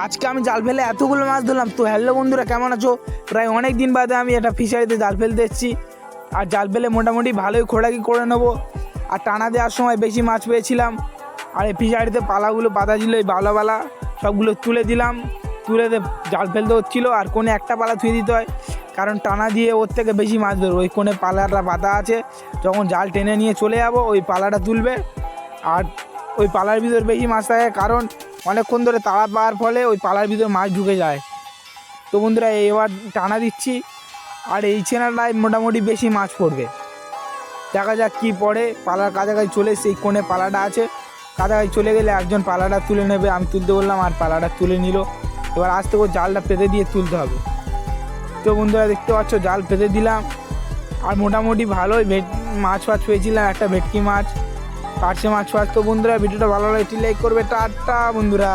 আজকে আমি জাল ফেলে এতগুলো মাছ ধরলাম। তো হ্যালো বন্ধুরা, কেমন আছো? প্রায় অনেক দিন বাদে আমি একটা ফিশারিতে জাল ফেলতে এসেছি। আর জাল ফেলে মোটামুটি ভালোই খোঁড়াকি করে নেবো। আর টানা দেওয়ার সময় বেশি মাছ পেয়েছিলাম। আর এই ফিশারিতে পালাগুলো বাঁধা ছিল, এই বালা সবগুলো তুলে দিলাম। তুলে জাল ফেলতে হচ্ছিলো। আর কোণে একটা পালা থুয়ে দিতে হয়, কারণ টানা দিয়ে ওর থেকে বেশি মাছ ধরবো। ওই কোণে পালাটা বাঁধা আছে, যখন জাল টেনে নিয়ে চলে যাবো ওই পালাটা তুলবে। আর ওই পালার ভিতর বেশি মাছ থাকে, কারণ অনেকক্ষণ ধরে তাড়া পাওয়ার ফলে ওই পালার ভিতর মাছ ঢুকে যায়। তো বন্ধুরা, এবার টানা দিচ্ছি। আর এই চ্যানেলটায় মোটামুটি বেশি মাছ পড়বে। দেখা যাক কী পড়ে। পালার কাছাকাছি চলে সেই কোণে পালাটা আছে, কাছাকাছি চলে গেলে একজন পালাটা তুলে নেবে। আমি তুলতে বললাম আর পালাটা তুলে নিল। এবার আস্তে করে জালটা পেতে দিয়ে তুলতে হবে। তো বন্ধুরা, দেখতে পাচ্ছ জাল পেতে দিলাম। আর মোটামুটি ভালোই মাছ পেয়েছিলাম, একটা ভেটকি মাছ, পার্শে মাছ। তো বন্ধুরা, ভিডিওটা ভালো লাগলে একটি লাইক করবে। টাটা বন্ধুরা।